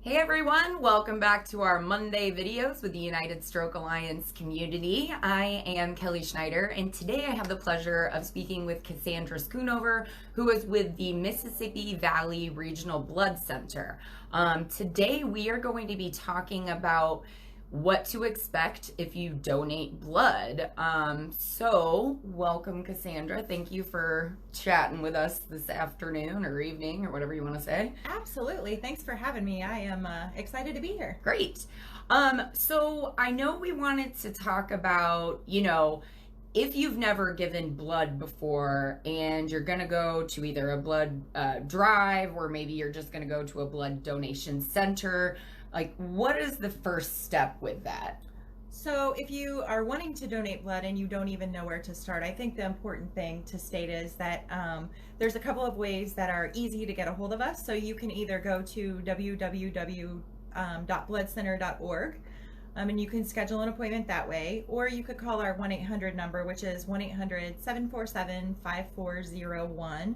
Hey everyone, welcome back to our Monday videos with the United Stroke Alliance community. I am Kelly Schneider, and today I have the pleasure of speaking with Cassandra Schoonover, who is with the Mississippi Valley Regional Blood Center. Today we are going to be talking about what to expect if you donate blood. So welcome, Cassandra. Thank you for chatting with us this afternoon or evening or whatever you want to say. Absolutely. Thanks for having me. I am excited to be here. Great. So I know we wanted to talk about, if you've never given blood before and you're going to go to either a blood drive or maybe you're just going to go to a blood donation center, like what is the first step with that? So, if you are wanting to donate blood and you don't even know where to start, I think the important thing to state is that there's a couple of ways that are easy to get a hold of us. So, you can either go to www.bloodcenter.org and you can schedule an appointment that way, or you could call our 1-800 number, which is 1-800-747-5401.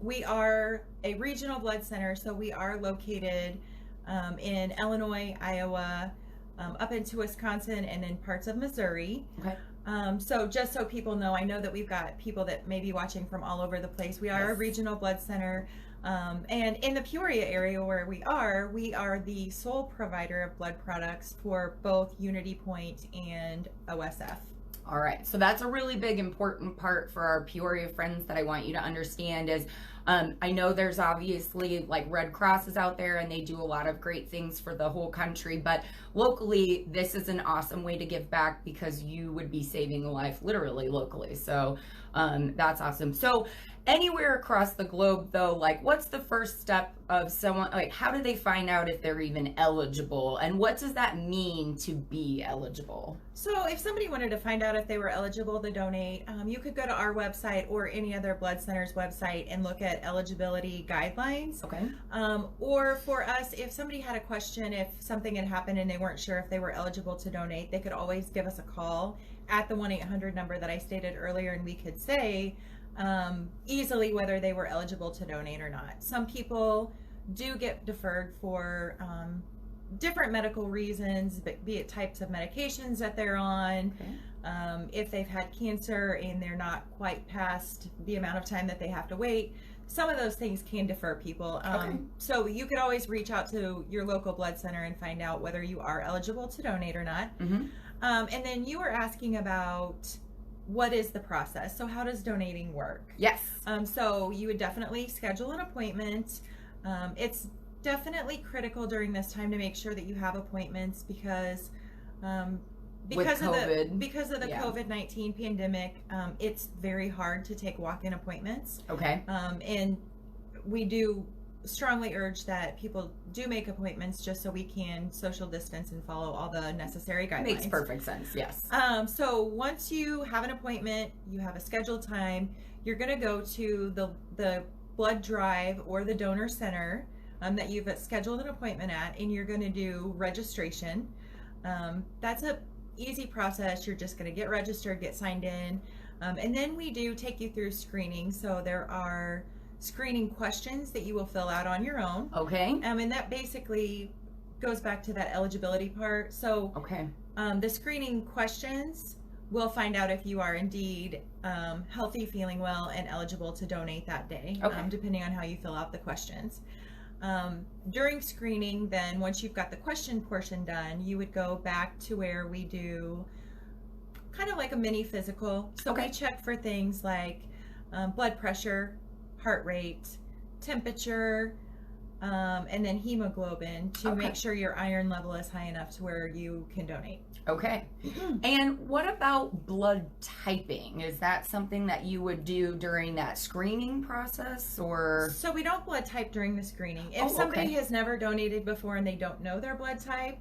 We are a regional blood center, so we are located in Illinois, Iowa, up into Wisconsin, and in parts of Missouri. Okay. So just so people know, I know that we've got people that may be watching from all over the place. We are a regional blood center. And in the Peoria area where we are the sole provider of blood products for both Unity Point and OSF. All right, so that's a really big important part for our Peoria friends that I want you to understand is I know there's obviously like Red Cross is out there and they do a lot of great things for the whole country, but locally this is an awesome way to give back because you would be saving a life literally locally. So that's awesome. So anywhere across the globe though, like what's the first step of someone, like how do they find out if they're even eligible and what does that mean to be eligible? So if somebody wanted to find out if they were eligible to donate, you could go to our website or any other blood center's website and look at eligibility guidelines. Okay. Or for us, if somebody had a question, if something had happened and they weren't sure if they were eligible to donate, they could always give us a call at the 1-800 number that I stated earlier, and we could say easily whether they were eligible to donate or not. Some people do get deferred for different medical reasons, be it types of medications that they're on, if they've had cancer and they're not quite past the amount of time that they have to wait. Some of those things can defer people. So you could always reach out to your local blood center and find out whether you are eligible to donate or not. And then you were asking about what is the process. So how does donating work? Yes. So you would definitely schedule an appointment. It's definitely critical during this time to make sure that you have appointments because of the COVID-19 pandemic, it's very hard to take walk-in appointments. Okay. And we do strongly urge that people do make appointments just so we can social distance and follow all the necessary guidelines. Makes perfect sense, yes. So once you have an appointment, you have a scheduled time, you're going to go to the blood drive or the donor center that you've scheduled an appointment at, and you're going to do registration. That's a easy process. You're just going to get registered, get signed in, and then we do take you through screening. So there are screening questions that you will fill out on your own. Okay. And that basically goes back to that eligibility part. So the screening questions will find out if you are indeed healthy, feeling well, and eligible to donate that day, depending on how you fill out the questions. During screening, then once you've got the question portion done, you would go back to where we do kind of like a mini physical. So we check for things like blood pressure, heart rate, temperature, and then hemoglobin to make sure your iron level is high enough to where you can donate. Okay. And what about blood typing? Is that something that you would do during that screening process or? So we don't blood type during the screening. If somebody has never donated before and they don't know their blood type,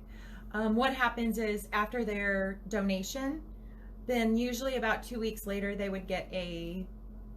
what happens is after their donation, then usually about 2 weeks later they would get a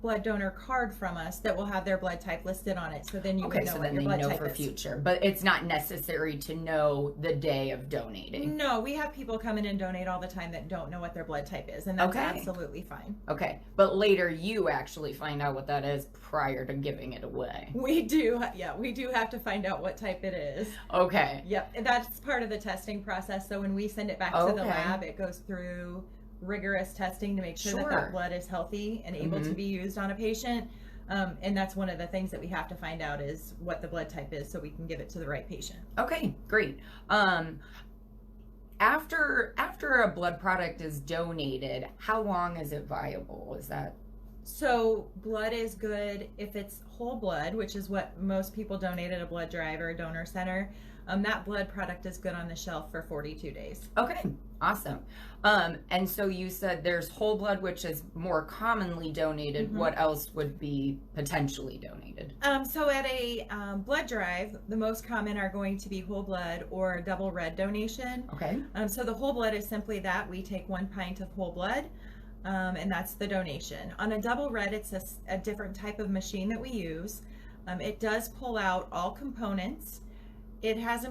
blood donor card from us that will have their blood type listed on it. So then you Okay, would know so what then your they blood know type for is. future, but it's not necessary to know the day of donating. No, we have people come in and donate all the time that don't know what their blood type is, and that's Okay. absolutely fine. Okay, but later you actually find out what that is prior to giving it away. We do have to find out what type it is. Okay. Yep, and that's part of the testing process. So when we send it back to the Okay. lab, it goes through rigorous testing to make sure that Sure. that blood is healthy and able to Mhm. be used on a patient. And that's one of the things that we have to find out is what the blood type is so we can give it to the right patient. Okay, great. After a blood product is donated, how long is it viable? Is that So blood is good if it's whole blood, which is what most people donate at a blood drive or a donor center. That blood product is good on the shelf for 42 days. okay? Awesome. And so you said there's whole blood, which is more commonly donated. Mhm. What else would be potentially donated? So at a blood drive, the most common are going to be whole blood or double red donation. Okay. So the whole blood is simply that we take 1 pint of whole blood, and that's the donation. On a double red, it's a different type of machine that we use. It does pull out all components. It has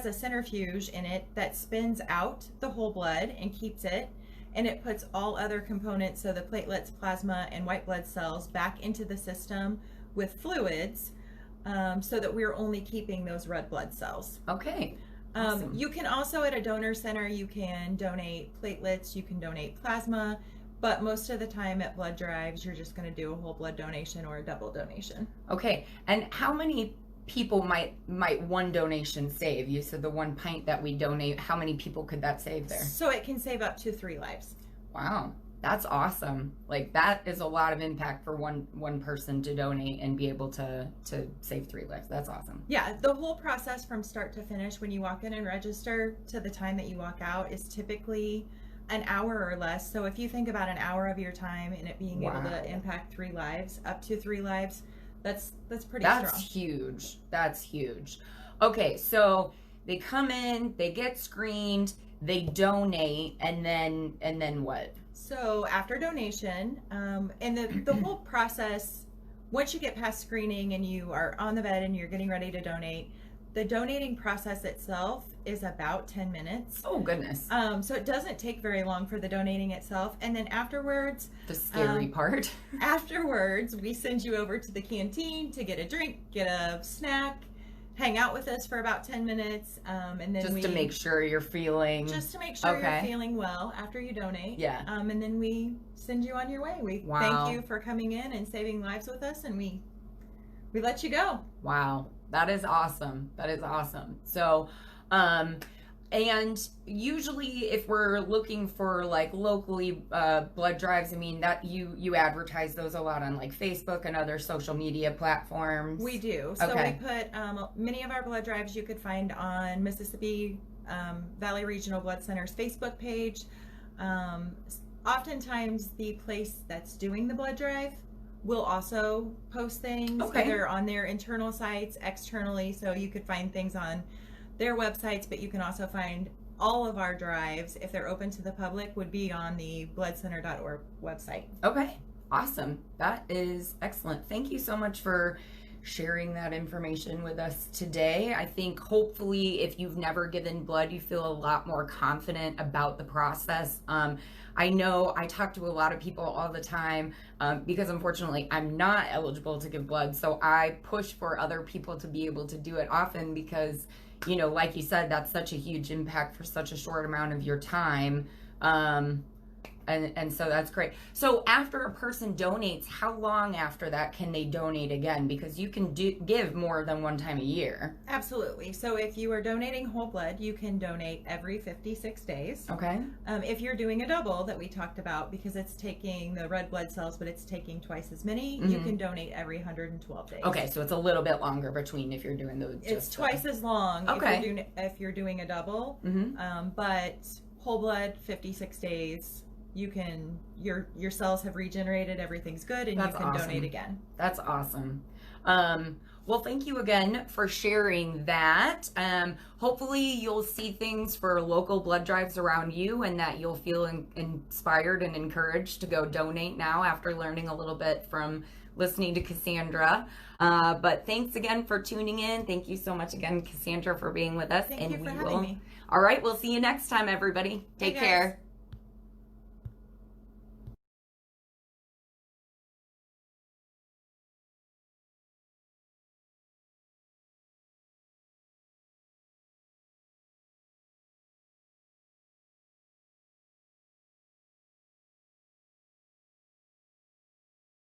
a centrifuge in it that spins out the whole blood and keeps it, and it puts all other components, so the platelets, plasma, and white blood cells, back into the system with fluids, so that we're only keeping those red blood cells. Okay. Awesome. You can also, at a donor center, you can donate platelets, you can donate plasma, but most of the time at blood drives, you're just going to do a whole blood donation or a double donation. Okay. And how many people might one donation save? You said the 1 pint that we donate. How many people could that save there? So it can save up to 3 lives. Wow. That's awesome. Like that is a lot of impact for one person to donate and be able to save 3 lives. That's awesome. Yeah, the whole process from start to finish when you walk in and register to the time that you walk out is typically an hour or less. So if you think about an hour of your time and it being able Wow. to impact 3 lives, up to 3 lives, that's pretty That's strong. huge. That's huge. Okay, so they come in, they get screened, they donate, and then what? So after donation, and the whole process, once you get past screening and you are on the bed and you're getting ready to donate, the donating process itself is about 10 minutes. Oh goodness. So it doesn't take very long for the donating itself. And then afterwards, The scary part. we send you over to the canteen to get a drink, get a snack, hang out with us for about 10 minutes, and then Just to make sure you're feeling just to make sure Okay. you're feeling well after you donate. Yeah. And then we send you on your way. We Wow. thank you for coming in and saving lives with us, and we let you go. Wow, that is awesome. That is awesome. So, and usually if we're looking for like locally blood drives, I mean that you advertise those a lot on like Facebook and other social media platforms. We do. So Okay. we put many of our blood drives you could find on Mississippi Valley Regional Blood Center's Facebook page. Oftentimes the place that's doing the blood drive will also post things Okay. either on their internal sites, externally, so you could find things on their websites, but you can also find all of our drives, if they're open to the public, would be on the bloodcenter.org website. Okay, awesome. That is excellent. Thank you so much for sharing that information with us today. I think hopefully if you've never given blood, you feel a lot more confident about the process. I know I talk to a lot of people all the time because unfortunately I'm not eligible to give blood. So I push for other people to be able to do it often because, you know, like you said, that's such a huge impact for such a short amount of your time. And so that's great. So after a person donates, how long after that can they donate again? Because you can give more than one time a year. Absolutely. So if you are donating whole blood, you can donate every 56 days. Okay. If you're doing a double that we talked about, because it's taking the red blood cells, but it's taking twice as many, you can donate every 112 days. Okay, so it's a little bit longer between if you're doing those. It's twice as long Okay. if you're doing a double, Mm-hmm. but whole blood, 56 days. You can your cells have regenerated, everything's good, and That's you can awesome. donate again. That's awesome. Well, thank you again for sharing that. Hopefully you'll see things for local blood drives around you, and that you'll feel inspired and encouraged to go donate now after learning a little bit from listening to Cassandra. But thanks again for tuning in. Thank you so much again, Cassandra, for being with us. Thank you for having me. All right, we'll see you next time, everybody. Take Hey, guys. care.